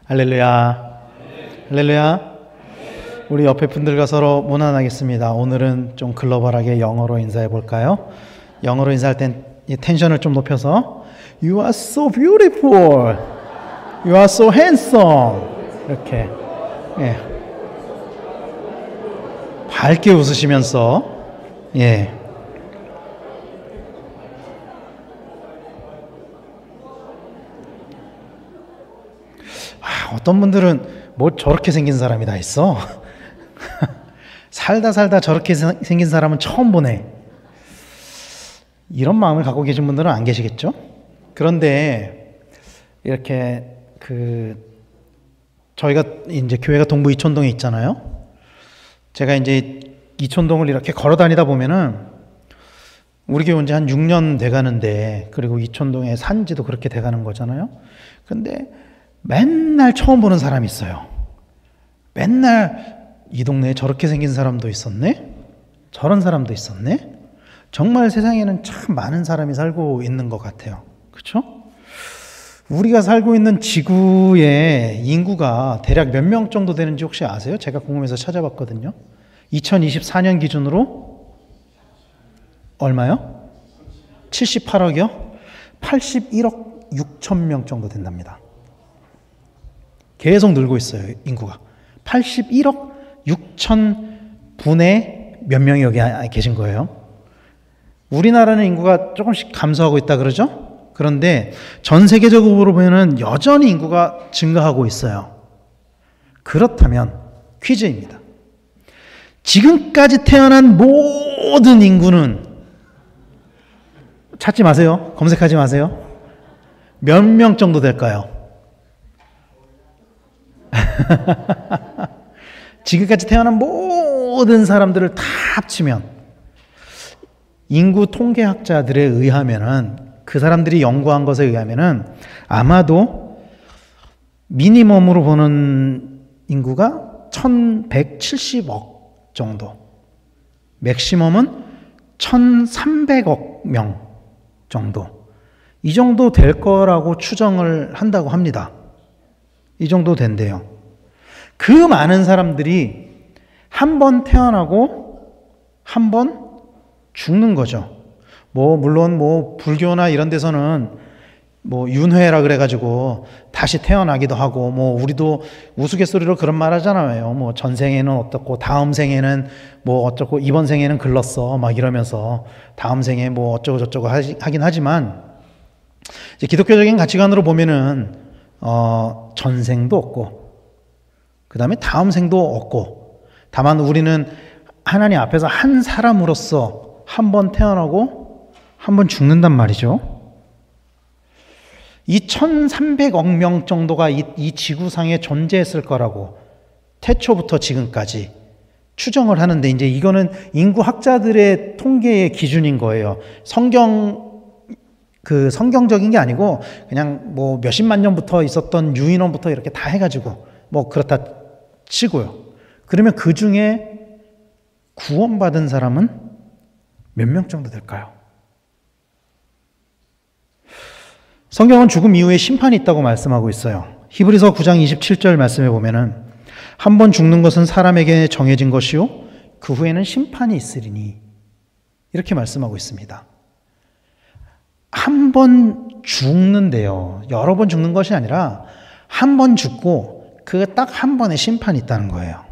할렐루야. 할렐루야. 우리 옆에 분들과 서로 문안하겠습니다. 오늘은 좀 글로벌하게 영어로 인사해 볼까요? 영어로 인사할 땐 이 텐션을 좀 높여서 You are so beautiful. You are so handsome. 이렇게 밝게 웃으시면서 어떤 분들은 뭐 저렇게 생긴 사람이 다 있어. 살다 저렇게 생긴 사람은 처음 보네. 이런 마음을 갖고 계신 분들은 안 계시겠죠? 그런데 이렇게 저희가 이제 교회가 동부 이촌동에 있잖아요. 제가 이제 이촌동을 이렇게 걸어 다니다 보면은 우리 교회 온 지 한 6년 돼 가는데, 그리고 이촌동에 산 지도 그렇게 돼 가는 거잖아요. 근데 맨날 처음 보는 사람이 있어요. 맨날 이 동네에 저렇게 생긴 사람도 있었네? 저런 사람도 있었네? 정말 세상에는 참 많은 사람이 살고 있는 것 같아요. 그렇죠? 우리가 살고 있는 지구의 인구가 대략 몇 명 정도 되는지 혹시 아세요? 제가 궁금해서 찾아봤거든요. 2024년 기준으로 얼마요? 78억이요? 81억 6천 명 정도 된답니다. 계속 늘고 있어요, 인구가. 81억 6천 분의 몇 명이 여기 계신 거예요. 우리나라는 인구가 조금씩 감소하고 있다 그러죠? 그런데 전 세계적으로 보면 여전히 인구가 증가하고 있어요. 그렇다면 퀴즈입니다. 지금까지 태어난 모든 인구는 찾지 마세요. 검색하지 마세요. 몇 명 정도 될까요? 지금까지 태어난 모든 사람들을 다 합치면, 인구 통계학자들에 의하면은, 그 사람들이 연구한 것에 의하면은 아마도 미니멈으로 보는 인구가 1170억 정도, 맥시멈은 1300억 명 정도, 이 정도 될 거라고 추정을 한다고 합니다. 이 정도 된대요. 그 많은 사람들이 한 번 태어나고 한 번 죽는 거죠. 물론 불교나 이런 데서는 윤회라 그래가지고 다시 태어나기도 하고, 우리도 우스갯소리로 그런 말 하잖아요. 전생에는 어떻고, 다음 생에는 어쩌고, 이번 생에는 글렀어, 막 이러면서 다음 생에 어쩌고 저쩌고 하긴 하지만, 이제 기독교적인 가치관으로 보면은 전생도 없고, 그 다음에 다음 생도 없고, 다만 우리는 하나님 앞에서 한 사람으로서 한 번 태어나고 한 번 죽는단 말이죠. 이 1300억 명 정도가 이 지구상에 존재했을 거라고 태초부터 지금까지 추정을 하는데, 이제 이거는 인구학자들의 통계의 기준인 거예요. 성경적인 게 아니고 그냥 몇십만 년부터 있었던 유인원부터 이렇게 다 해가지고 그렇다 치고요. 그러면 그 중에 구원받은 사람은 몇 명 정도 될까요? 성경은 죽음 이후에 심판이 있다고 말씀하고 있어요. 히브리서 9장 27절 말씀에 보면은 한 번 죽는 것은 사람에게 정해진 것이요 그 후에는 심판이 있으리니, 이렇게 말씀하고 있습니다. 한 번 죽는데요, 여러 번 죽는 것이 아니라 한 번 죽고 그 딱 한 번의 심판이 있다는 거예요.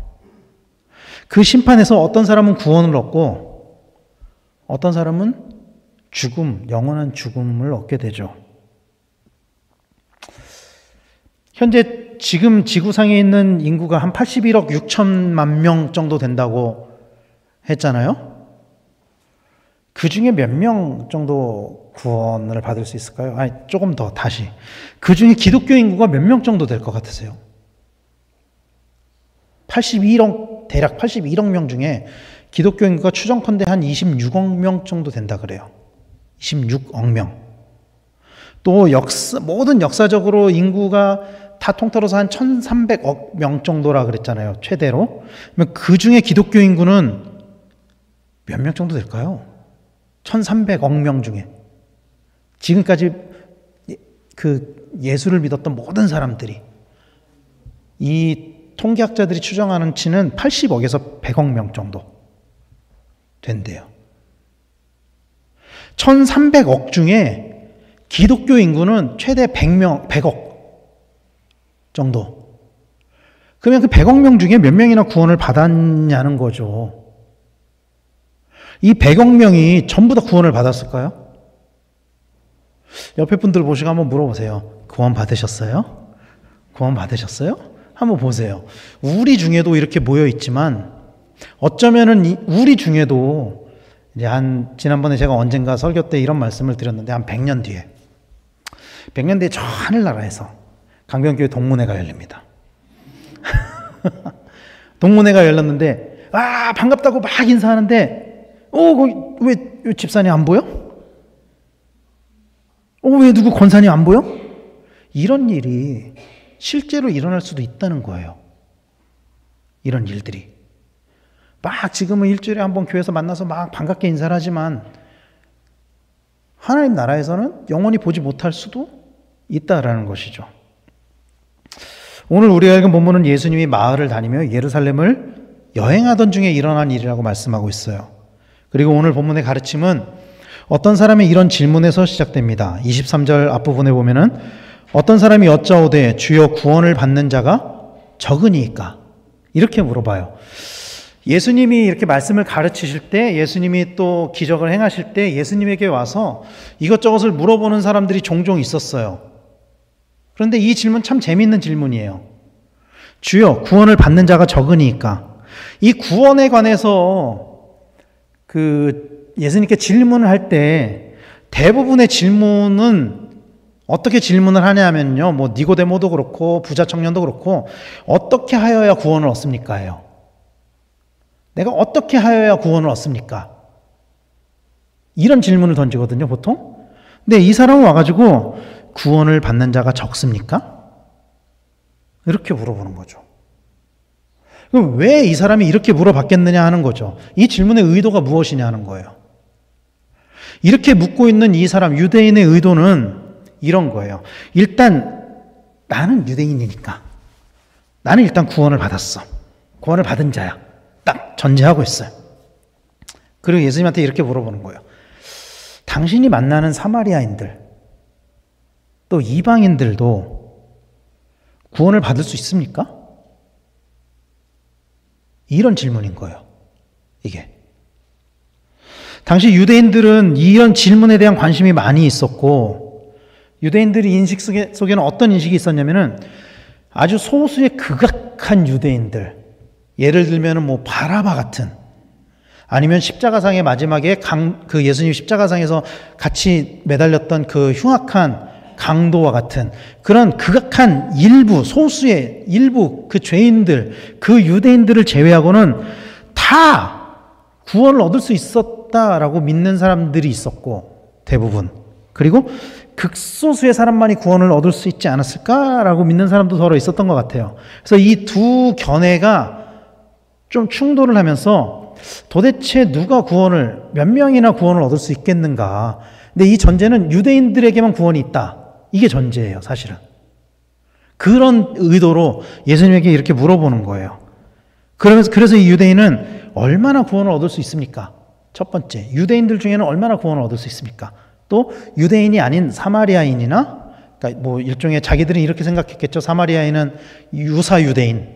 그 심판에서 어떤 사람은 구원을 얻고 어떤 사람은 영원한 죽음을 얻게 되죠. 현재 지금 지구상에 있는 인구가 한 81억 6천만 명 정도 된다고 했잖아요. 그 중에 몇 명 정도 구원을 받을 수 있을까요? 조금 더 다시. 그 중에 기독교 인구가 몇 명 정도 될 것 같으세요? 대략 81억 명 중에 기독교 인구가 추정컨대 한 26억 명 정도 된다 그래요. 26억 명. 또 모든 역사적으로 인구가 다 통틀어서 한 1300억 명 정도라 그랬잖아요, 최대로. 그러면 그 중에 기독교 인구는 몇 명 정도 될까요? 1300억 명 중에. 지금까지 그 예수를 믿었던 모든 사람들이 이 통계학자들이 추정하는 치는 80억에서 100억 명 정도 된대요. 1300억 중에 기독교 인구는 최대 100억 정도. 그러면 그 100억 명 중에 몇 명이나 구원을 받았냐는 거죠. 이 100억 명이 전부 다 구원을 받았을까요? 옆에 분들 보시고 한번 물어보세요. 구원 받으셨어요? 구원 받으셨어요? 한번 보세요. 우리 중에도 이렇게 모여 있지만 어쩌면은 우리 중에도 이제 지난번에 제가 언젠가 설교 때 이런 말씀을 드렸는데 한 100년 뒤에 저 하늘나라에서 강변교회 동문회가 열립니다. 동문회가 열렸는데 반갑다고 막 인사하는데 거기 왜 집사님 안 보여? 왜 누구 권사님 안 보여? 이런 일이 실제로 일어날 수도 있다는 거예요. 이런 일들이. 막 지금은 일주일에 한 번 교회에서 만나서 막 반갑게 인사를 하지만 하나님 나라에서는 영원히 보지 못할 수도 있다라는 것이죠. 오늘 우리가 읽은 본문은 예수님이 마을을 다니며 예루살렘을 여행하던 중에 일어난 일이라고 말씀하고 있어요. 그리고 오늘 본문의 가르침은 어떤 사람의 이런 질문에서 시작됩니다. 23절 앞부분에 보면은 어떤 사람이 여짜오되 주여 구원을 받는 자가 적으니까 이렇게 물어봐요. 예수님이 이렇게 말씀을 가르치실 때, 예수님이 또 기적을 행하실 때 예수님에게 와서 이것저것을 물어보는 사람들이 종종 있었어요. 그런데 이 질문 참 재미있는 질문이에요. 주여 구원을 받는 자가 적으니까. 이 구원에 관해서 예수님께 질문을 할 때 대부분의 질문은 어떻게 질문을 하냐면요. 뭐 니고데모도 그렇고 부자 청년도 그렇고 어떻게 하여야 구원을 얻습니까?예요. 내가 어떻게 하여야 구원을 얻습니까? 이런 질문을 던지거든요, 보통. 근데 이 사람은 와가지고 구원을 받는 자가 적습니까? 이렇게 물어보는 거죠. 그럼 왜 이 사람이 이렇게 물어봤겠느냐 하는 거죠. 이 질문의 의도가 무엇이냐 하는 거예요. 이렇게 묻고 있는 이 사람, 유대인의 의도는 이런 거예요. 일단 나는 유대인이니까 나는 일단 구원을 받았어. 구원을 받은 자야. 딱 전제하고 있어요. 그리고 예수님한테 이렇게 물어보는 거예요. 당신이 만나는 사마리아인들 또 이방인들도 구원을 받을 수 있습니까? 이런 질문인 거예요. 이게. 당시 유대인들은 이런 질문에 대한 관심이 많이 있었고 유대인들의 인식 속에는 어떤 인식이 있었냐면은 아주 소수의 극악한 유대인들, 예를 들면 뭐 바라바 같은, 아니면 십자가상의 마지막에 그 예수님 십자가상에서 같이 매달렸던 그 흉악한 강도와 같은 그런 극악한 소수의 일부 그 죄인들, 그 유대인들을 제외하고는 다 구원을 얻을 수 있었다라고 믿는 사람들이 있었고, 대부분. 그리고 극소수의 사람만이 구원을 얻을 수 있지 않았을까라고 믿는 사람도 더러 있었던 것 같아요. 그래서 이 두 견해가 좀 충돌을 하면서 도대체 누가 몇 명이나 구원을 얻을 수 있겠는가. 근데 이 전제는 유대인들에게만 구원이 있다. 이게 전제예요, 사실은. 그런 의도로 예수님에게 이렇게 물어보는 거예요. 그래서 이 유대인은 얼마나 구원을 얻을 수 있습니까? 첫 번째, 유대인들 중에는 얼마나 구원을 얻을 수 있습니까? 또 유대인이 아닌 사마리아인이나, 그러니까 뭐 일종의 자기들은 이렇게 생각했겠죠. 사마리아인은 유사 유대인,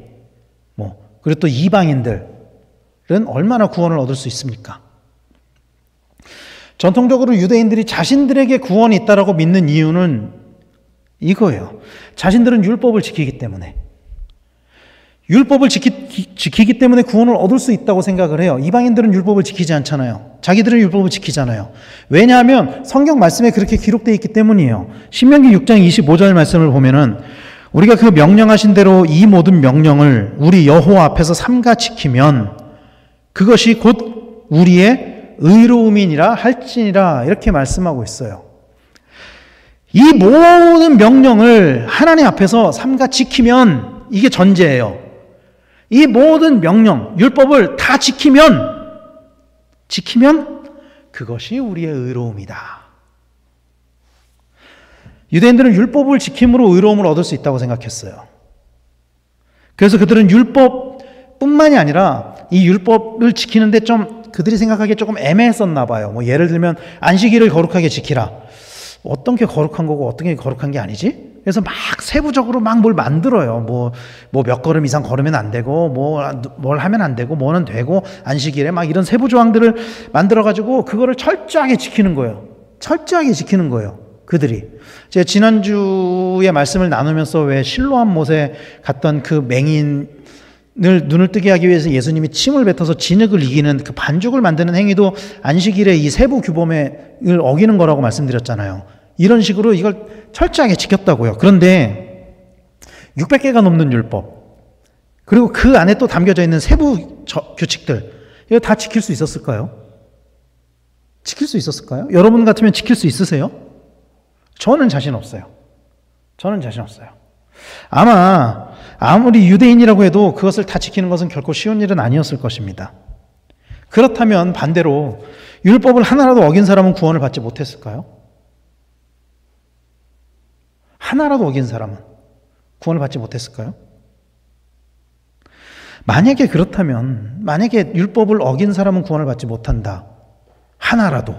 그리고 또 이방인들은 얼마나 구원을 얻을 수 있습니까? 전통적으로 유대인들이 자신들에게 구원이 있다라고 믿는 이유는 이거예요. 자신들은 율법을 지키기 때문에. 율법을 지키기 때문에 구원을 얻을 수 있다고 생각을 해요. 이방인들은 율법을 지키지 않잖아요. 자기들은 율법을 지키잖아요. 왜냐하면 성경 말씀에 그렇게 기록되어 있기 때문이에요. 신명기 6장 25절 말씀을 보면은 우리가 그 명령하신 대로 이 모든 명령을 우리 여호와 앞에서 삼가 지키면 그것이 곧 우리의 의로움이니라 할지니라 이렇게 말씀하고 있어요. 이 모든 명령을 하나님 앞에서 삼가 지키면 이게 전제예요. 이 모든 명령, 율법을 다 지키면 그것이 우리의 의로움이다. 유대인들은 율법을 지킴으로 의로움을 얻을 수 있다고 생각했어요. 그래서 그들은 율법뿐만이 아니라 이 율법을 지키는데 좀 그들이 생각하기에 조금 애매했었나 봐요. 뭐 예를 들면 안식일을 거룩하게 지키라. 어떤 게 거룩한 거고 어떤 게 거룩한 게 아니지? 그래서 막 세부적으로 막 뭘 만들어요. 뭐 몇 걸음 이상 걸으면 안 되고, 뭘 하면 안 되고, 뭐는 되고, 안식일에 막 이런 세부 조항들을 만들어가지고 그거를 철저하게 지키는 거예요. 철저하게 지키는 거예요. 그들이. 제가 지난주에 말씀을 나누면서 왜 실로암 못에 갔던 그 맹인을 눈을 뜨게 하기 위해서 예수님이 침을 뱉어서 진흙을 이기는 그 반죽을 만드는 행위도 안식일의 이 세부 규범을 어기는 거라고 말씀드렸잖아요. 이런 식으로 이걸 철저하게 지켰다고요. 그런데 600개가 넘는 율법, 그리고 그 안에 또 담겨져 있는 세부 규칙들, 이거 다 지킬 수 있었을까요? 지킬 수 있었을까요? 여러분 같으면 지킬 수 있으세요? 저는 자신 없어요. 저는 자신 없어요. 아무리 유대인이라고 해도 그것을 다 지키는 것은 결코 쉬운 일은 아니었을 것입니다. 그렇다면 반대로 율법을 하나라도 어긴 사람은 구원을 받지 못했을까요? 하나라도 어긴 사람은 구원을 받지 못했을까요? 만약에 그렇다면, 만약에 율법을 어긴 사람은 구원을 받지 못한다. 하나라도.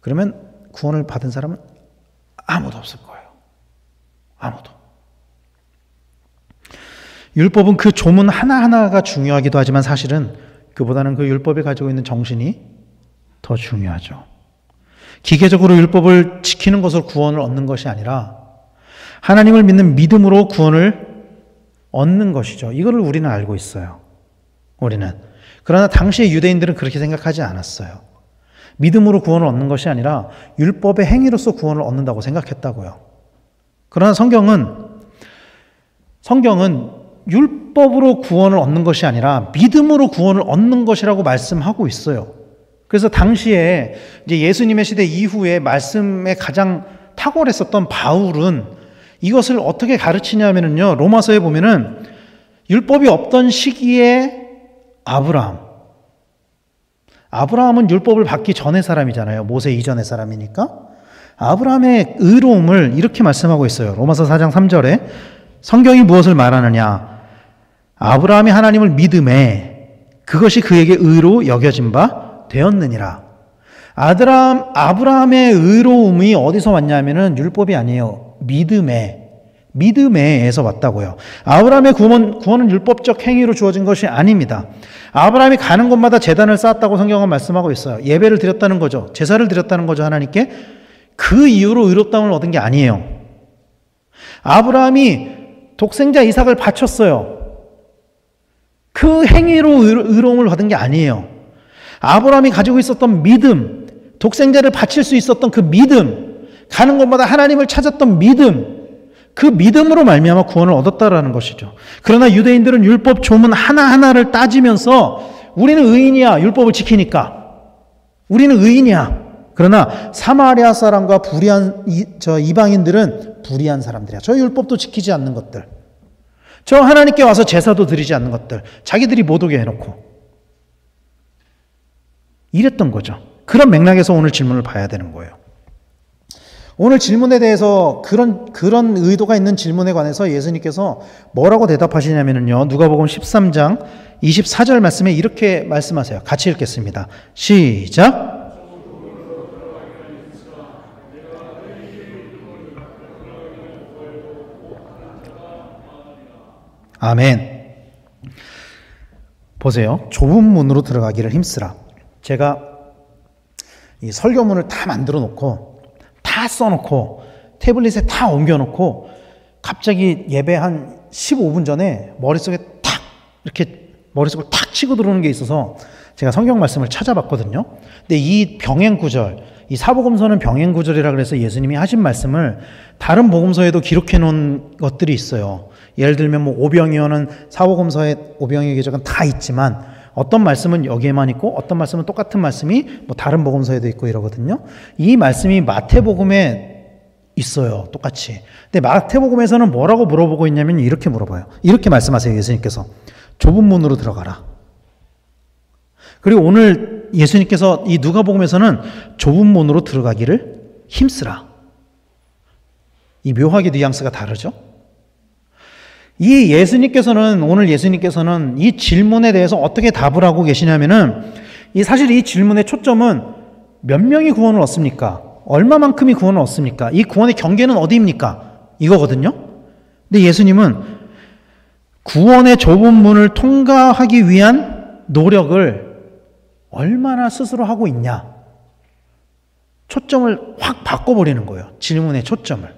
그러면 구원을 받은 사람은 아무도 없을 거예요. 아무도. 율법은 그 조문 하나하나가 중요하기도 하지만 사실은 그보다는 그 율법이 가지고 있는 정신이 더 중요하죠. 기계적으로 율법을 지키는 것으로 구원을 얻는 것이 아니라 하나님을 믿는 믿음으로 구원을 얻는 것이죠. 이거를 우리는 알고 있어요. 우리는. 그러나 당시의 유대인들은 그렇게 생각하지 않았어요. 믿음으로 구원을 얻는 것이 아니라 율법의 행위로서 구원을 얻는다고 생각했다고요. 그러나 성경은 율법으로 구원을 얻는 것이 아니라 믿음으로 구원을 얻는 것이라고 말씀하고 있어요. 그래서 당시에 이제 예수님의 시대 이후에 말씀에 가장 탁월했었던 바울은 이것을 어떻게 가르치냐면요. 로마서에 보면은 율법이 없던 시기에 아브라함은 율법을 받기 전의 사람이잖아요. 모세 이전의 사람이니까. 아브라함의 의로움을 이렇게 말씀하고 있어요. 로마서 4장 3절에 성경이 무엇을 말하느냐. 아브라함이 하나님을 믿음에 그것이 그에게 의로 여겨진 바 되었느니라. 아브라함의 의로움이 어디서 왔냐면은 율법이 아니에요. 믿음에에서 왔다고요. 아브라함의 구원은 율법적 행위로 주어진 것이 아닙니다. 아브라함이 가는 곳마다 제단을 쌓았다고 성경은 말씀하고 있어요. 예배를 드렸다는 거죠. 제사를 드렸다는 거죠. 하나님께. 그 이후로 의롭다움을 얻은 게 아니에요. 아브라함이 독생자 이삭을 바쳤어요. 그 행위로 의로움을 받은 게 아니에요. 아브라함이 가지고 있었던 믿음, 독생자를 바칠 수 있었던 그 믿음, 가는 곳마다 하나님을 찾았던 믿음, 그 믿음으로 말미암아 구원을 얻었다라는 것이죠. 그러나 유대인들은 율법 조문 하나하나를 따지면서 우리는 의인이야. 율법을 지키니까. 우리는 의인이야. 그러나 사마리아 사람과 이방인들은 불의한 사람들이야. 저 율법도 지키지 않는 것들. 저 하나님께 와서 제사도 드리지 않는 것들. 자기들이 못 오게 해놓고. 이랬던 거죠. 그런 맥락에서 오늘 질문을 봐야 되는 거예요. 오늘 질문에 대해서 그런 의도가 있는 질문에 관해서 예수님께서 뭐라고 대답하시냐면요. 누가복음 13장 24절 말씀에 이렇게 말씀하세요. 같이 읽겠습니다. 시작. 아멘. 보세요. 좁은 문으로 들어가기를 힘쓰라. 제가 이 설교문을 다 만들어 놓고 다 써놓고 태블릿에 다 옮겨놓고 갑자기 예배 한 15분 전에 머릿속에 탁 이렇게 머릿속을 탁 치고 들어오는 게 있어서 제가 성경 말씀을 찾아봤거든요. 근데 이 병행구절, 이 사복음서는 병행구절이라 그래서 예수님이 하신 말씀을 다른 복음서에도 기록해 놓은 것들이 있어요. 예를 들면 뭐 오병이어는 사복음서에 오병이어 기적은 다 있지만 어떤 말씀은 여기에만 있고 어떤 말씀은 똑같은 말씀이 뭐 다른 복음서에도 있고 이러거든요. 이 말씀이 마태복음에 있어요. 똑같이. 근데 마태복음에서는 뭐라고 물어보고 있냐면 이렇게 물어봐요. 이렇게 말씀하세요. 예수님께서. 좁은 문으로 들어가라. 그리고 오늘 예수님께서 이 누가복음에서는 좁은 문으로 들어가기를 힘쓰라. 이 묘하게 뉘앙스가 다르죠. 오늘 예수님께서는 이 질문에 대해서 어떻게 답을 하고 계시냐면은, 사실 이 질문의 초점은 몇 명이 구원을 얻습니까? 얼마만큼이 구원을 얻습니까? 이 구원의 경계는 어디입니까? 이거거든요. 근데 예수님은 구원의 좁은 문을 통과하기 위한 노력을 얼마나 스스로 하고 있냐? 초점을 확 바꿔버리는 거예요. 질문의 초점을.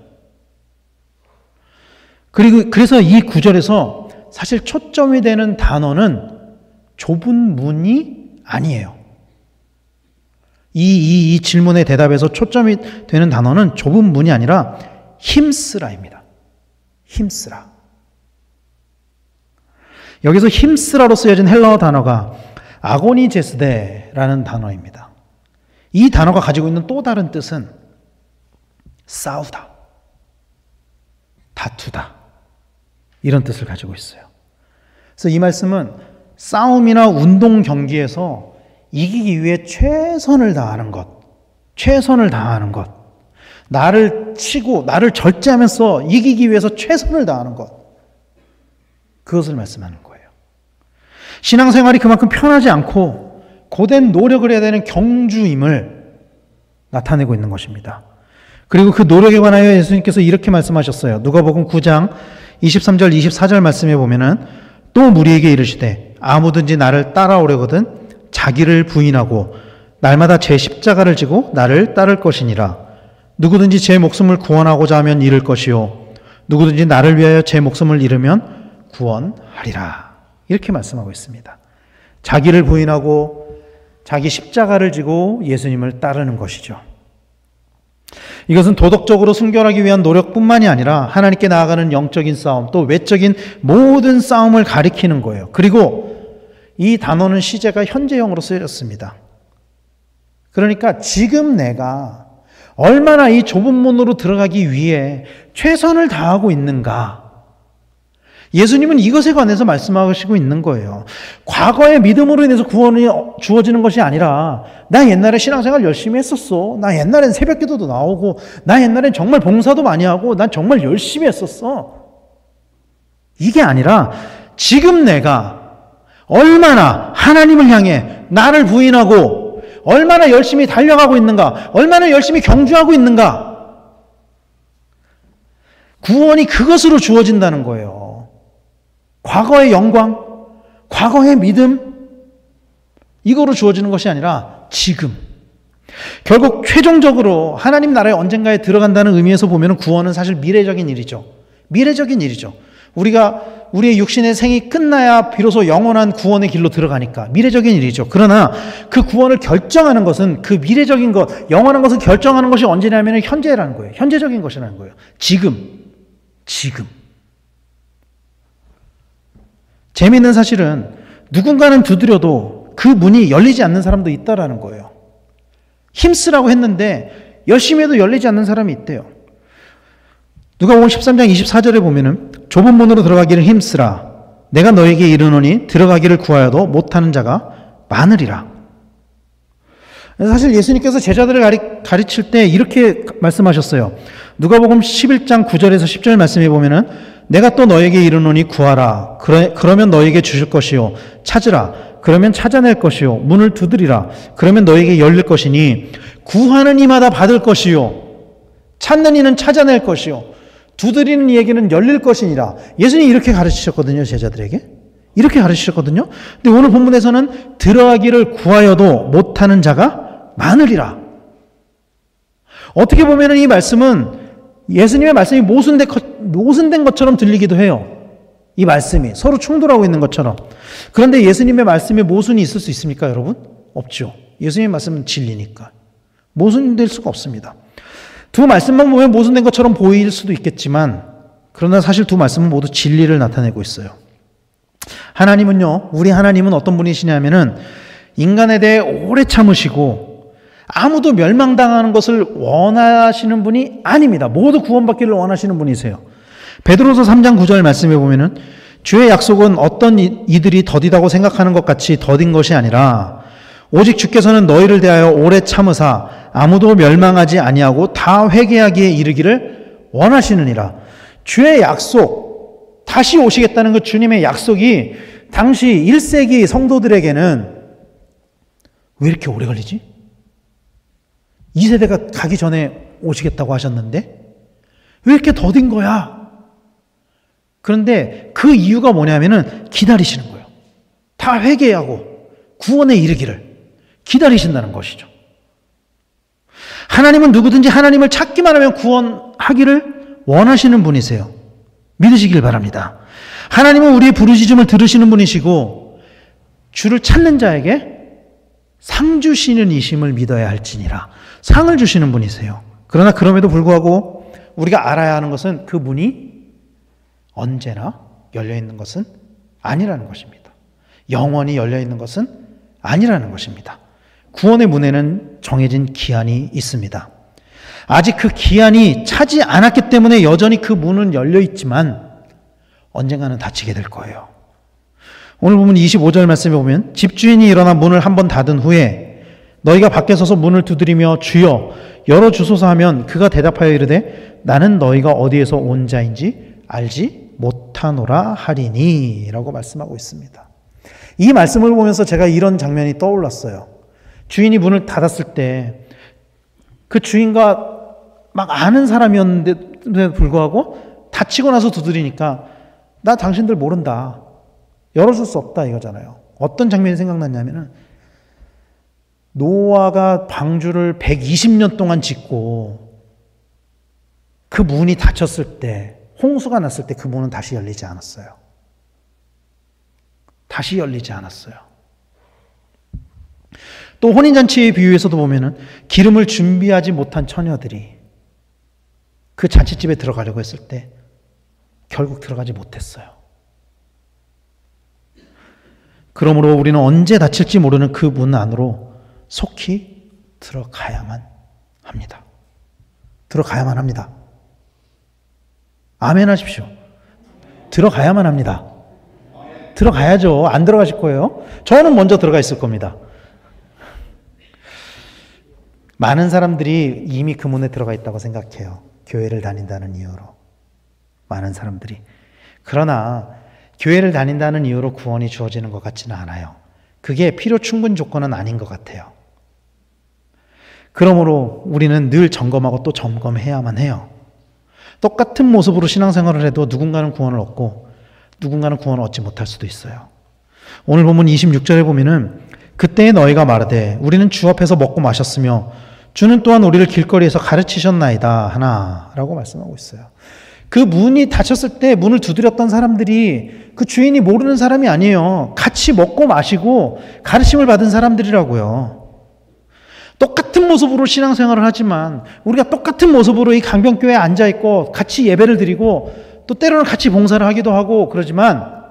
그래서 이 구절에서 사실 초점이 되는 단어는 좁은 문이 아니에요. 이 질문의 대답에서 초점이 되는 단어는 좁은 문이 아니라 힘쓰라입니다. 힘쓰라. 여기서 힘쓰라로 쓰여진 헬라어 단어가 아고니제스데라는 단어입니다. 이 단어가 가지고 있는 또 다른 뜻은 싸우다, 다투다, 이런 뜻을 가지고 있어요. 그래서 이 말씀은 싸움이나 운동 경기에서 이기기 위해 최선을 다하는 것, 나를 치고 나를 절제하면서 이기기 위해서 최선을 다하는 것, 그것을 말씀하는 거예요. 신앙생활이 그만큼 편하지 않고 고된 노력을 해야 되는 경주임을 나타내고 있는 것입니다. 그리고 그 노력에 관하여 예수님께서 이렇게 말씀하셨어요. 누가복음 9장 23절 24절 말씀에 보면은 또 무리에게 이르시되 아무든지 나를 따라오려거든 자기를 부인하고 날마다 제 십자가를 지고 나를 따를 것이니라. 누구든지 제 목숨을 구원하고자 하면 잃을 것이요 누구든지 나를 위하여 제 목숨을 잃으면 구원하리라. 이렇게 말씀하고 있습니다. 자기를 부인하고 자기 십자가를 지고 예수님을 따르는 것이죠. 이것은 도덕적으로 순결하기 위한 노력뿐만이 아니라 하나님께 나아가는 영적인 싸움, 또 외적인 모든 싸움을 가리키는 거예요. 그리고 이 단어는 시제가 현재형으로 쓰여졌습니다. 그러니까 지금 내가 얼마나 이 좁은 문으로 들어가기 위해 최선을 다하고 있는가. 예수님은 이것에 관해서 말씀하시고 있는 거예요. 과거의 믿음으로 인해서 구원이 주어지는 것이 아니라 나 옛날에 신앙생활 열심히 했었어. 나 옛날엔 새벽기도도 나오고 나 옛날엔 정말 봉사도 많이 하고 난 정말 열심히 했었어. 이게 아니라 지금 내가 얼마나 하나님을 향해 나를 부인하고 얼마나 열심히 달려가고 있는가, 얼마나 열심히 경주하고 있는가. 구원이 그것으로 주어진다는 거예요. 과거의 영광, 과거의 믿음, 이거로 주어지는 것이 아니라 지금. 결국 최종적으로 하나님 나라에 언젠가에 들어간다는 의미에서 보면 구원은 사실 미래적인 일이죠. 미래적인 일이죠. 우리의 육신의 생이 끝나야 비로소 영원한 구원의 길로 들어가니까 미래적인 일이죠. 그러나 그 구원을 결정하는 것은, 그 미래적인 것, 영원한 것을 결정하는 것이 언제냐면 현재라는 거예요. 현재적인 것이라는 거예요. 지금. 재미있는 사실은 누군가는 두드려도 그 문이 열리지 않는 사람도 있다라는 거예요. 힘쓰라고 했는데 열심히 해도 열리지 않는 사람이 있대요. 누가복음 13장 24절에 보면은 좁은 문으로 들어가기를 힘쓰라. 내가 너에게 이르노니 들어가기를 구하여도 못하는 자가 많으리라. 사실 예수님께서 제자들을 가르칠 때 이렇게 말씀하셨어요. 누가복음 11장 9절에서 10절 말씀에 보면은 내가 또 너에게 이르노니 구하라. 그러면 너에게 주실 것이요. 찾으라. 그러면 찾아낼 것이요. 문을 두드리라. 그러면 너에게 열릴 것이니 구하는 이마다 받을 것이요. 찾는 이는 찾아낼 것이요. 두드리는 이에게는 열릴 것이니라. 예수님이 이렇게 가르치셨거든요. 제자들에게. 이렇게 가르치셨거든요. 근데 오늘 본문에서는 들어가기를 구하여도 못하는 자가 많으리라. 어떻게 보면 이 말씀은 예수님의 말씀이 모순된 것처럼 들리기도 해요. 이 말씀이 서로 충돌하고 있는 것처럼. 그런데 예수님의 말씀에 모순이 있을 수 있습니까, 여러분? 없죠. 예수님의 말씀은 진리니까. 모순될 수가 없습니다. 두 말씀만 보면 모순된 것처럼 보일 수도 있겠지만, 그러나 사실 두 말씀은 모두 진리를 나타내고 있어요. 하나님은요, 우리 하나님은 어떤 분이시냐면은 인간에 대해 오래 참으시고 아무도 멸망당하는 것을 원하시는 분이 아닙니다. 모두 구원받기를 원하시는 분이세요. 베드로서 3장 9절 말씀에 보면은 주의 약속은 어떤 이들이 더디다고 생각하는 것 같이 더딘 것이 아니라 오직 주께서는 너희를 대하여 오래 참으사 아무도 멸망하지 아니하고 다 회개하기에 이르기를 원하시느니라. 주의 약속, 다시 오시겠다는 그 주님의 약속이 당시 1세기 성도들에게는 왜 이렇게 오래 걸리지? 2세대가 가기 전에 오시겠다고 하셨는데 왜 이렇게 더딘 거야? 그런데 그 이유가 뭐냐면은 기다리시는 거예요. 다 회개하고 구원에 이르기를 기다리신다는 것이죠. 하나님은 누구든지 하나님을 찾기만 하면 구원하기를 원하시는 분이세요. 믿으시길 바랍니다. 하나님은 우리의 부르짖음을 들으시는 분이시고 주를 찾는 자에게 상 주시는 이심을 믿어야 할지니라. 상을 주시는 분이세요. 그러나 그럼에도 불구하고 우리가 알아야 하는 것은 그 문이 언제나 열려있는 것은 아니라는 것입니다. 영원히 열려있는 것은 아니라는 것입니다. 구원의 문에는 정해진 기한이 있습니다. 아직 그 기한이 차지 않았기 때문에 여전히 그 문은 열려있지만 언젠가는 닫히게 될 거예요. 오늘 보면 25절 말씀에 보면 집주인이 일어나 문을 한번 닫은 후에 너희가 밖에 서서 문을 두드리며 주여 열어주소서 하면 그가 대답하여 이르되 나는 너희가 어디에서 온 자인지 알지 못하노라 하리니 라고 말씀하고 있습니다. 이 말씀을 보면서 제가 이런 장면이 떠올랐어요. 주인이 문을 닫았을 때 그 주인과 막 아는 사람이었는데도 불구하고 닫히고 나서 두드리니까 나 당신들 모른다. 열어줄 수 없다 이거잖아요. 어떤 장면이 생각났냐면은 노아가 방주를 120년 동안 짓고 그 문이 닫혔을 때 홍수가 났을 때 그 문은 다시 열리지 않았어요. 다시 열리지 않았어요. 또 혼인잔치의 비유에서도 보면은 기름을 준비하지 못한 처녀들이 그 잔치집에 들어가려고 했을 때 결국 들어가지 못했어요. 그러므로 우리는 언제 닫힐지 모르는 그 문 안으로 속히 들어가야만 합니다. 들어가야만 합니다. 아멘 하십시오. 들어가야만 합니다. 들어가야죠. 안 들어가실 거예요. 저는 먼저 들어가 있을 겁니다. 많은 사람들이 이미 그 문에 들어가 있다고 생각해요. 교회를 다닌다는 이유로. 많은 사람들이. 그러나 교회를 다닌다는 이유로 구원이 주어지는 것 같지는 않아요. 그게 필요 충분 조건은 아닌 것 같아요. 그러므로 우리는 늘 점검하고 또 점검해야만 해요. 똑같은 모습으로 신앙생활을 해도 누군가는 구원을 얻고 누군가는 구원을 얻지 못할 수도 있어요. 오늘 본문 26절에 보면은 그때에 너희가 말하되 우리는 주 앞에서 먹고 마셨으며 주는 또한 우리를 길거리에서 가르치셨나이다 하나 라고 말씀하고 있어요. 그 문이 닫혔을 때 문을 두드렸던 사람들이 그 주인이 모르는 사람이 아니에요. 같이 먹고 마시고 가르침을 받은 사람들이라고요. 똑같은 모습으로 신앙생활을 하지만 우리가 똑같은 모습으로 이 강변교회에 앉아있고 같이 예배를 드리고 또 때로는 같이 봉사를 하기도 하고 그러지만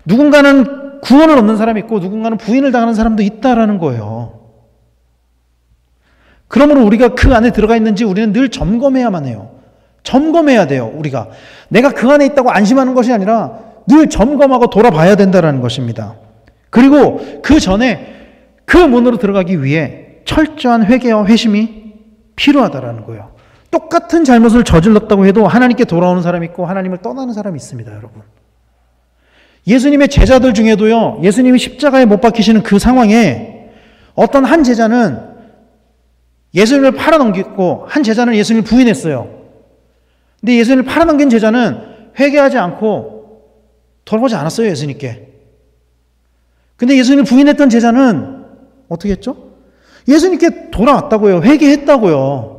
누군가는 구원을 얻는 사람이 있고 누군가는 부인을 당하는 사람도 있다라는 거예요. 그러므로 우리가 그 안에 들어가 있는지 우리는 늘 점검해야만 해요. 점검해야 돼요. 우리가 내가 그 안에 있다고 안심하는 것이 아니라 늘 점검하고 돌아봐야 된다는 것입니다. 그리고 그 전에 그 문으로 들어가기 위해 철저한 회개와 회심이 필요하다라는 거예요. 똑같은 잘못을 저질렀다고 해도 하나님께 돌아오는 사람이 있고 하나님을 떠나는 사람이 있습니다. 여러분. 예수님의 제자들 중에도요. 예수님이 십자가에 못 박히시는 그 상황에 어떤 한 제자는 예수님을 팔아넘겼고 한 제자는 예수님을 부인했어요. 근데 예수님을 팔아넘긴 제자는 회개하지 않고 돌아보지 않았어요. 예수님께. 근데 예수님을 부인했던 제자는 어떻게 했죠? 예수님께 돌아왔다고요. 회개했다고요.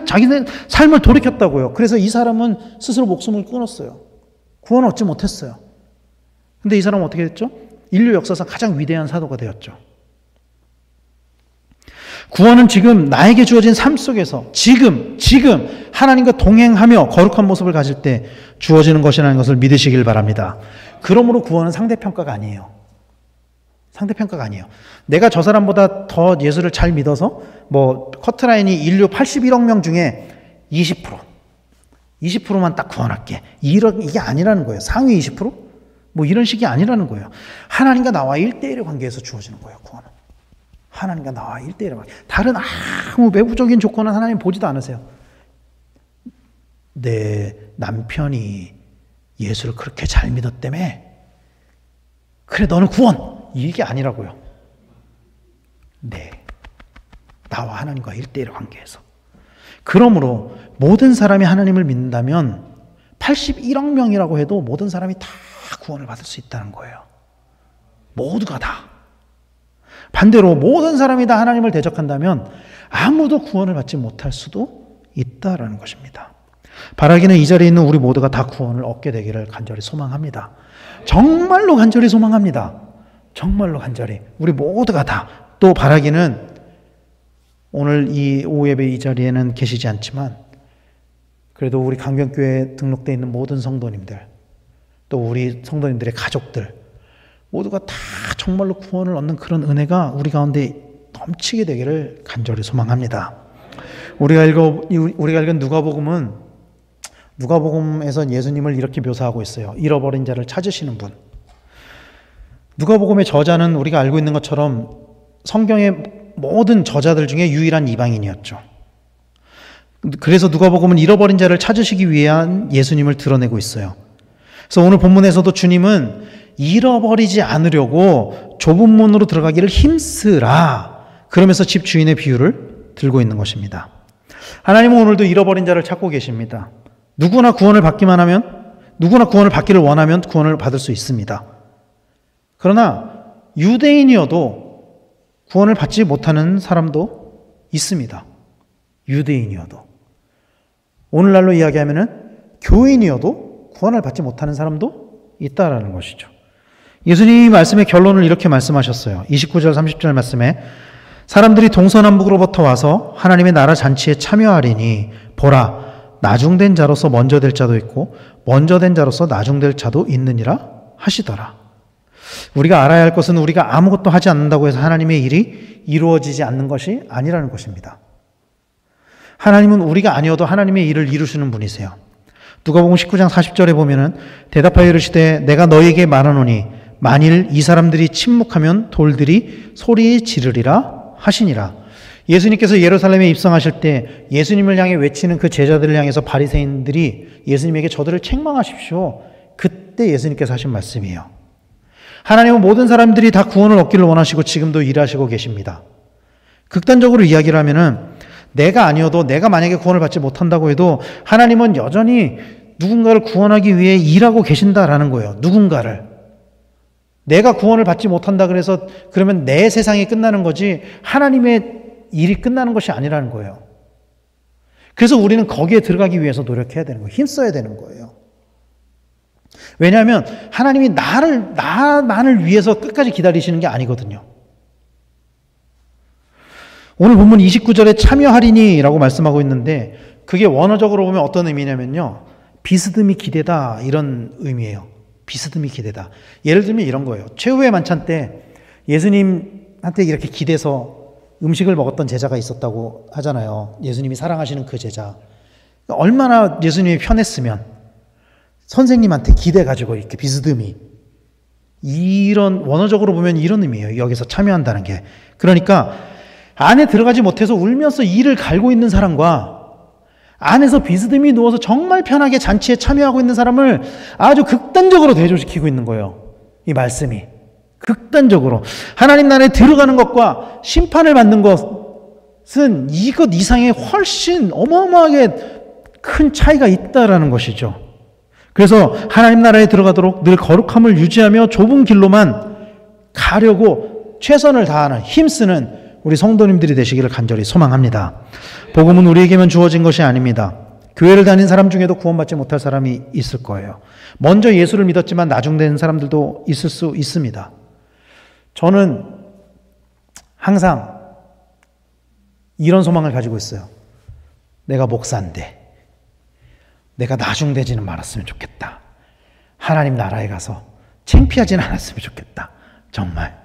자기네 삶을 돌이켰다고요. 그래서 이 사람은 스스로 목숨을 끊었어요. 구원을 얻지 못했어요. 근데 이 사람은 어떻게 됐죠? 인류 역사상 가장 위대한 사도가 되었죠. 구원은 지금 나에게 주어진 삶 속에서 지금 하나님과 동행하며 거룩한 모습을 가질 때 주어지는 것이라는 것을 믿으시길 바랍니다. 그러므로 구원은 상대평가가 아니에요. 상대평가가 아니에요. 내가 저 사람보다 더 예수를 잘 믿어서 뭐 커트라인이 인류 81억 명 중에 20%만 딱 구원할게. 이게 아니라는 거예요. 상위 20%? 뭐 이런 식이 아니라는 거예요. 하나님과 나와 1대1의 관계에서 주어지는 거예요. 구원은. 하나님과 나와 1대1의 관계. 다른 아무 외부적인 조건은 하나님 보지도 않으세요. 내 남편이 예수를 그렇게 잘 믿었다며. 그래, 너는 구원. 이게 아니라고요. 네. 나와 하나님과 1대1 관계에서. 그러므로 모든 사람이 하나님을 믿는다면 81억 명이라고 해도 모든 사람이 다 구원을 받을 수 있다는 거예요. 모두가 다. 반대로 모든 사람이 다 하나님을 대적한다면 아무도 구원을 받지 못할 수도 있다라는 것입니다. 바라기는 이 자리에 있는 우리 모두가 다 구원을 얻게 되기를 간절히 소망합니다. 정말로 간절히 소망합니다. 정말로 간절히. 우리 모두가 다. 또 바라기는 오늘 이 오후 예배 이 자리에는 계시지 않지만 그래도 우리 강변교회에 등록되어 있는 모든 성도님들, 또 우리 성도님들의 가족들 모두가 다 정말로 구원을 얻는 그런 은혜가 우리 가운데 넘치게 되기를 간절히 소망합니다. 우리가 읽은 누가복음에서 예수님을 이렇게 묘사하고 있어요. 잃어버린 자를 찾으시는 분. 누가복음의 저자는 우리가 알고 있는 것처럼 성경의 모든 저자들 중에 유일한 이방인이었죠. 그래서 누가복음은 잃어버린 자를 찾으시기 위한 예수님을 드러내고 있어요. 그래서 오늘 본문에서도 주님은 잃어버리지 않으려고 좁은 문으로 들어가기를 힘쓰라. 그러면서 집 주인의 비유를 들고 있는 것입니다. 하나님은 오늘도 잃어버린 자를 찾고 계십니다. 누구나 구원을 받기만 하면, 누구나 구원을 받기를 원하면 구원을 받을 수 있습니다. 그러나 유대인이어도 구원을 받지 못하는 사람도 있습니다. 유대인이어도. 오늘날로 이야기하면은 교인이어도 구원을 받지 못하는 사람도 있다라는 것이죠. 예수님이 말씀의 결론을 이렇게 말씀하셨어요. 29절 30절 말씀에 사람들이 동서남북으로부터 와서 하나님의 나라 잔치에 참여하리니 보라 나중된 자로서 먼저 될 자도 있고 먼저 된 자로서 나중될 자도 있느니라 하시더라. 우리가 알아야 할 것은 우리가 아무것도 하지 않는다고 해서 하나님의 일이 이루어지지 않는 것이 아니라는 것입니다. 하나님은 우리가 아니어도 하나님의 일을 이루시는 분이세요. 누가복음 19장 40절에 보면은 대답하여 이르시되 내가 너희에게 말하노니 만일 이 사람들이 침묵하면 돌들이 소리 지르리라 하시니라. 예수님께서 예루살렘에 입성하실 때 예수님을 향해 외치는 그 제자들을 향해서 바리새인들이 예수님에게 저들을 책망하십시오. 그때 예수님께서 하신 말씀이에요. 하나님은 모든 사람들이 다 구원을 얻기를 원하시고 지금도 일하시고 계십니다. 극단적으로 이야기를 하면은 내가 아니어도 내가 만약에 구원을 받지 못한다고 해도 하나님은 여전히 누군가를 구원하기 위해 일하고 계신다라는 거예요. 누군가를. 내가 구원을 받지 못한다 그래서 그러면 내 세상이 끝나는 거지 하나님의 일이 끝나는 것이 아니라는 거예요. 그래서 우리는 거기에 들어가기 위해서 노력해야 되는 거예요. 힘써야 되는 거예요. 왜냐하면 하나님이 나만을 위해서 끝까지 기다리시는 게 아니거든요. 오늘 본문 29절에 참여하리니 라고 말씀하고 있는데 그게 원어적으로 보면 어떤 의미냐면요. 비스듬히 기대다 이런 의미예요. 비스듬히 기대다. 예를 들면 이런 거예요. 최후의 만찬 때 예수님한테 이렇게 기대서 음식을 먹었던 제자가 있었다고 하잖아요. 예수님이 사랑하시는 그 제자. 얼마나 예수님이 편했으면 선생님한테 기대가지고 이렇게 비스듬히 이런 원어적으로 보면 이런 의미예요. 여기서 참여한다는 게. 그러니까 안에 들어가지 못해서 울면서 이를 갈고 있는 사람과 안에서 비스듬히 누워서 정말 편하게 잔치에 참여하고 있는 사람을 아주 극단적으로 대조시키고 있는 거예요. 이 말씀이. 극단적으로. 하나님 나라에 들어가는 것과 심판을 받는 것은 이것 이상의 훨씬 어마어마하게 큰 차이가 있다라는 것이죠. 그래서 하나님 나라에 들어가도록 늘 거룩함을 유지하며 좁은 길로만 가려고 최선을 다하는 힘쓰는 우리 성도님들이 되시기를 간절히 소망합니다. 복음은 우리에게만 주어진 것이 아닙니다. 교회를 다닌 사람 중에도 구원받지 못할 사람이 있을 거예요. 먼저 예수를 믿었지만 나중된 사람들도 있을 수 있습니다. 저는 항상 이런 소망을 가지고 있어요. 내가 목사인데 내가 나중되지는 말았으면 좋겠다. 하나님 나라에 가서 창피하지는 않았으면 좋겠다. 정말.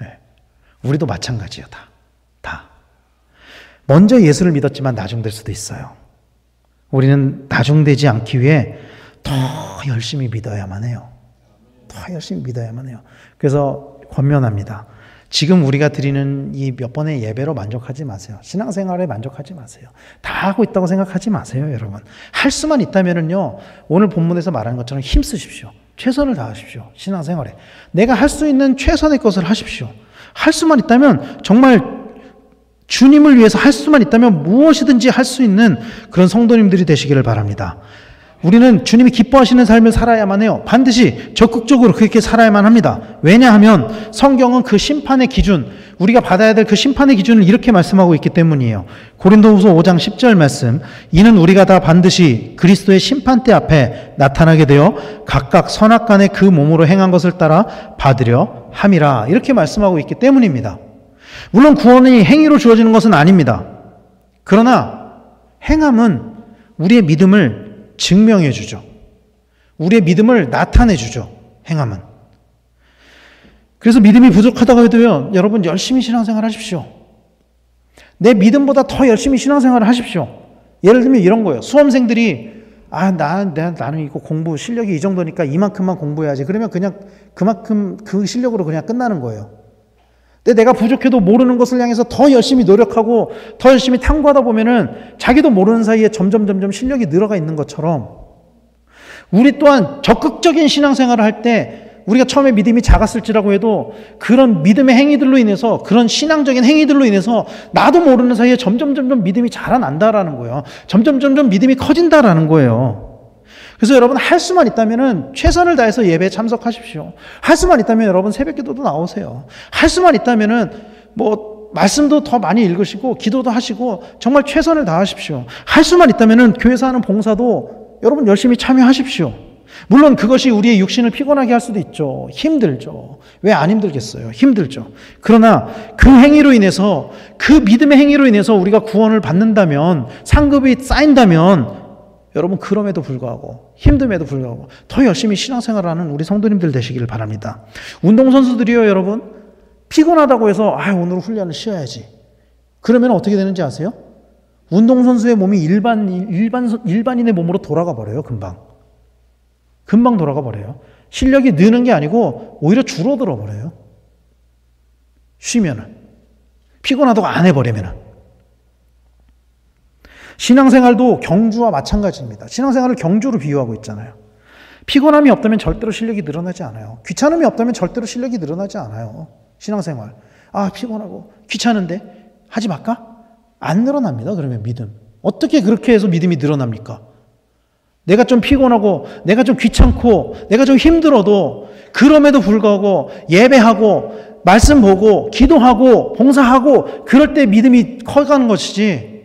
네. 우리도 마찬가지예요. 다. 먼저 예수를 믿었지만 나중될 수도 있어요. 우리는 나중되지 않기 위해 더 열심히 믿어야만 해요. 더 열심히 믿어야만 해요. 그래서 권면합니다. 지금 우리가 드리는 이 몇 번의 예배로 만족하지 마세요. 신앙생활에 만족하지 마세요. 다 하고 있다고 생각하지 마세요, 여러분. 할 수만 있다면은요, 오늘 본문에서 말하는 것처럼 힘쓰십시오. 최선을 다하십시오. 신앙생활에. 내가 할 수 있는 최선의 것을 하십시오. 할 수만 있다면, 정말 주님을 위해서 할 수만 있다면 무엇이든지 할 수 있는 그런 성도님들이 되시기를 바랍니다. 우리는 주님이 기뻐하시는 삶을 살아야만 해요. 반드시 적극적으로 그렇게 살아야만 합니다. 왜냐하면 성경은 그 심판의 기준, 우리가 받아야 될 그 심판의 기준을 이렇게 말씀하고 있기 때문이에요. 고린도후서 5장 10절 말씀, 이는 우리가 다 반드시 그리스도의 심판대 앞에 나타나게 되어 각각 선악간에 그 몸으로 행한 것을 따라 받으려 함이라, 이렇게 말씀하고 있기 때문입니다. 물론 구원이 행위로 주어지는 것은 아닙니다. 그러나 행함은 우리의 믿음을 증명해 주죠. 우리의 믿음을 나타내 주죠. 행함은. 그래서 믿음이 부족하다고 해도요, 여러분 열심히 신앙생활 하십시오. 내 믿음보다 더 열심히 신앙생활을 하십시오. 예를 들면 이런 거예요. 수험생들이 나는 이거 공부 실력이 이 정도니까 이만큼만 공부해야지. 그러면 그냥 그만큼 그 실력으로 그냥 끝나는 거예요. 근데 내가 부족해도 모르는 것을 향해서 더 열심히 노력하고 더 열심히 탐구하다 보면은 자기도 모르는 사이에 점점 실력이 늘어가 있는 것처럼, 우리 또한 적극적인 신앙생활을 할 때 우리가 처음에 믿음이 작았을지라고 해도 그런 믿음의 행위들로 인해서, 그런 신앙적인 행위들로 인해서 나도 모르는 사이에 점점 믿음이 자라난다라는 거예요. 점점 믿음이 커진다라는 거예요. 그래서 여러분 할 수만 있다면은 최선을 다해서 예배에 참석하십시오. 할 수만 있다면 여러분 새벽기도도 나오세요. 할 수만 있다면은 말씀도 더 많이 읽으시고 기도도 하시고 정말 최선을 다하십시오. 할 수만 있다면은 교회에서 하는 봉사도 여러분 열심히 참여하십시오. 물론 그것이 우리의 육신을 피곤하게 할 수도 있죠. 힘들죠. 왜 안 힘들겠어요? 힘들죠. 그러나 그 행위로 인해서, 그 믿음의 행위로 인해서 우리가 구원을 받는다면, 상급이 쌓인다면, 여러분 그럼에도 불구하고, 힘듦에도 불구하고 더 열심히 신앙생활하는 우리 성도님들 되시기를 바랍니다. 운동선수들이요, 여러분 피곤하다고 해서 오늘 훈련을 쉬어야지, 그러면 어떻게 되는지 아세요? 운동선수의 몸이 일반인의 몸으로 돌아가 버려요. 금방 돌아가 버려요. 실력이 느는 게 아니고 오히려 줄어들어 버려요. 쉬면은, 피곤하다고 안 해버리면은. 신앙생활도 경주와 마찬가지입니다. 신앙생활을 경주로 비유하고 있잖아요. 피곤함이 없다면 절대로 실력이 늘어나지 않아요. 귀찮음이 없다면 절대로 실력이 늘어나지 않아요. 신앙생활. 피곤하고 귀찮은데 하지 말까? 안 늘어납니다. 그러면 믿음. 어떻게 그렇게 해서 믿음이 늘어납니까? 내가 좀 피곤하고, 내가 좀 귀찮고, 내가 좀 힘들어도 그럼에도 불구하고 예배하고, 말씀 보고, 기도하고, 봉사하고, 그럴 때 믿음이 커가는 것이지,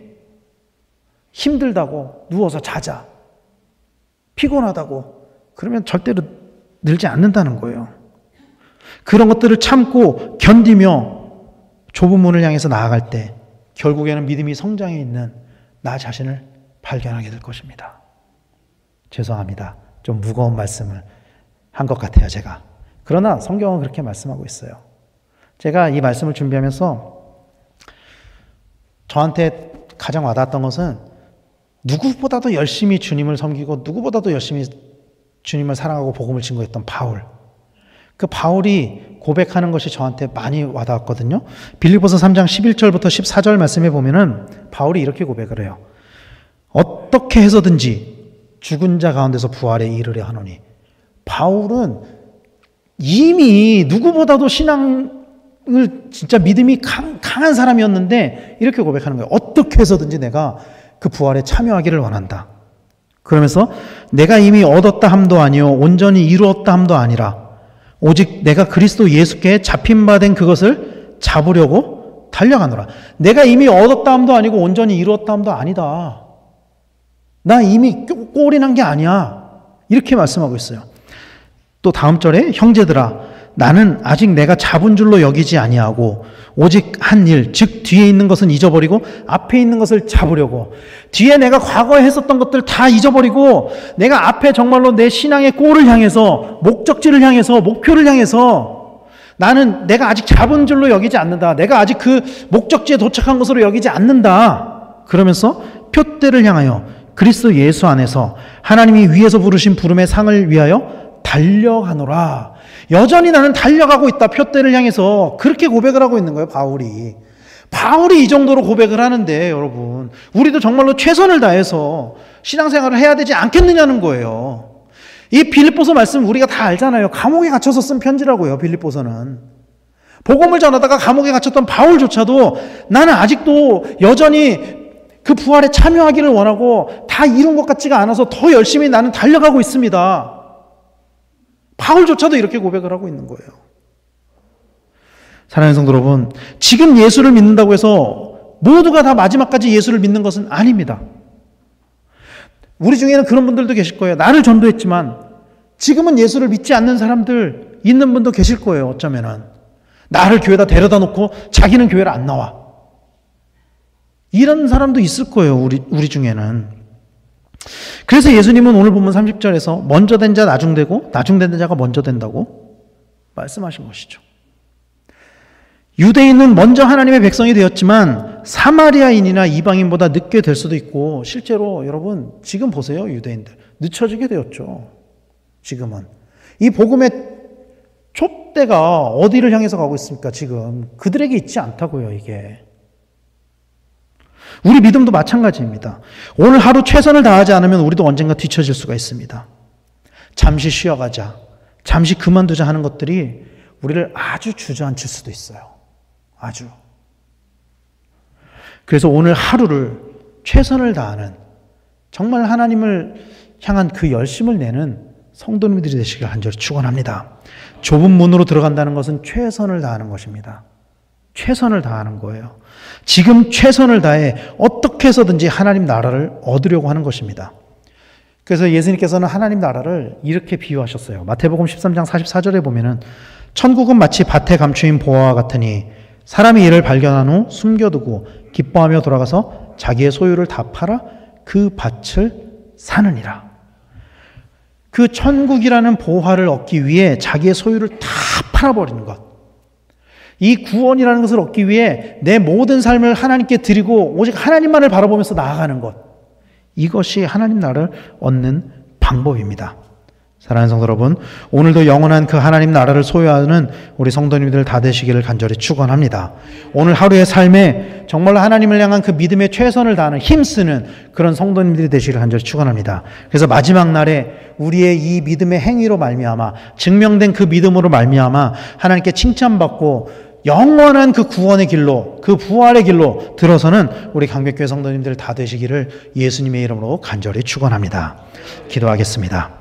힘들다고 누워서 자자, 피곤하다고 그러면 절대로 늘지 않는다는 거예요. 그런 것들을 참고 견디며 좁은 문을 향해서 나아갈 때 결국에는 믿음이 성장해 있는 나 자신을 발견하게 될 것입니다. 죄송합니다. 좀 무거운 말씀을 한 것 같아요, 제가. 그러나 성경은 그렇게 말씀하고 있어요. 제가 이 말씀을 준비하면서 저한테 가장 와닿았던 것은, 누구보다도 열심히 주님을 섬기고 누구보다도 열심히 주님을 사랑하고 복음을 증거했던 바울. 그 바울이 고백하는 것이 저한테 많이 와닿았거든요. 빌립보서 3장 11절부터 14절 말씀에 보면은 바울이 이렇게 고백을 해요. 어떻게 해서든지 죽은 자 가운데서 부활에 이르려 하노니. 바울은 이미 누구보다도 신앙을 진짜 믿음이 강한 사람이었는데 이렇게 고백하는 거예요. 어떻게 해서든지 내가 그 부활에 참여하기를 원한다. 그러면서 내가 이미 얻었다 함도 아니요 온전히 이루었다 함도 아니라 오직 내가 그리스도 예수께 잡힌 바 된 그것을 잡으려고 달려가노라. 내가 이미 얻었다 함도 아니고 온전히 이루었다 함도 아니다. 나 이미 꼴이 난 게 아니야. 이렇게 말씀하고 있어요. 또 다음 절에 형제들아 나는 아직 내가 잡은 줄로 여기지 아니하고 오직 한 일, 즉 뒤에 있는 것은 잊어버리고 앞에 있는 것을 잡으려고. 뒤에 내가 과거에 했었던 것들 다 잊어버리고 내가 앞에 정말로 내 신앙의 골을 향해서, 목적지를 향해서, 목표를 향해서 나는 내가 아직 잡은 줄로 여기지 않는다. 내가 아직 그 목적지에 도착한 것으로 여기지 않는다. 그러면서 표대를 향하여 그리스도 예수 안에서 하나님이 위에서 부르신 부름의 상을 위하여 달려가노라. 여전히 나는 달려가고 있다. 표대를 향해서 그렇게 고백을 하고 있는 거예요, 바울이. 바울이 이 정도로 고백을 하는데 여러분, 우리도 정말로 최선을 다해서 신앙생활을 해야 되지 않겠느냐는 거예요. 이 빌립보서 말씀 우리가 다 알잖아요. 감옥에 갇혀서 쓴 편지라고요, 빌립보서는. 복음을 전하다가 감옥에 갇혔던 바울조차도 나는 아직도 여전히 그 부활에 참여하기를 원하고 다 이룬 것 같지가 않아서 더 열심히 나는 달려가고 있습니다. 바울조차도 이렇게 고백을 하고 있는 거예요. 사랑하는 성도 여러분, 지금 예수를 믿는다고 해서 모두가 다 마지막까지 예수를 믿는 것은 아닙니다. 우리 중에는 그런 분들도 계실 거예요. 나를 전도했지만 지금은 예수를 믿지 않는 사람들 있는 분도 계실 거예요. 어쩌면은 나를 교회에다 데려다 놓고 자기는 교회를 안 나와. 이런 사람도 있을 거예요. 우리 중에는. 그래서 예수님은 오늘 본문 30절에서 먼저 된 자 나중되고 나중된 자가 먼저 된다고 말씀하신 것이죠. 유대인은 먼저 하나님의 백성이 되었지만 사마리아인이나 이방인보다 늦게 될 수도 있고, 실제로 여러분 지금 보세요. 유대인들 늦춰지게 되었죠. 지금은 이 복음의 촛대가 어디를 향해서 가고 있습니까? 지금 그들에게 있지 않다고요. 이게 우리 믿음도 마찬가지입니다. 오늘 하루 최선을 다하지 않으면 우리도 언젠가 뒤처질 수가 있습니다. 잠시 쉬어가자, 잠시 그만두자 하는 것들이 우리를 아주 주저앉힐 수도 있어요. 아주. 그래서 오늘 하루를 최선을 다하는, 정말 하나님을 향한 그 열심을 내는 성도님들이 되시길 간절히 축원합니다. 좁은 문으로 들어간다는 것은 최선을 다하는 것입니다. 최선을 다하는 거예요. 지금 최선을 다해 어떻게 해서든지 하나님 나라를 얻으려고 하는 것입니다. 그래서 예수님께서는 하나님 나라를 이렇게 비유하셨어요. 마태복음 13장 44절에 보면은 천국은 마치 밭에 감추인 보화와 같으니 사람이 이를 발견한 후 숨겨두고 기뻐하며 돌아가서 자기의 소유를 다 팔아 그 밭을 사느니라. 그 천국이라는 보화를 얻기 위해 자기의 소유를 다 팔아버리는 것. 이 구원이라는 것을 얻기 위해 내 모든 삶을 하나님께 드리고 오직 하나님만을 바라보면서 나아가는 것. 이것이 하나님 나라를 얻는 방법입니다. 사랑하는 성도 여러분, 오늘도 영원한 그 하나님 나라를 소유하는 우리 성도님들 다 되시기를 간절히 축원합니다. 오늘 하루의 삶에 정말로 하나님을 향한 그 믿음의 최선을 다하는 힘쓰는 그런 성도님들이 되시기를 간절히 축원합니다. 그래서 마지막 날에 우리의 이 믿음의 행위로 말미암아 증명된 그 믿음으로 말미암아 하나님께 칭찬받고 영원한 그 구원의 길로, 그 부활의 길로 들어서는 우리 강백교회 성도님들 다 되시기를 예수님의 이름으로 간절히 축원합니다. 기도하겠습니다.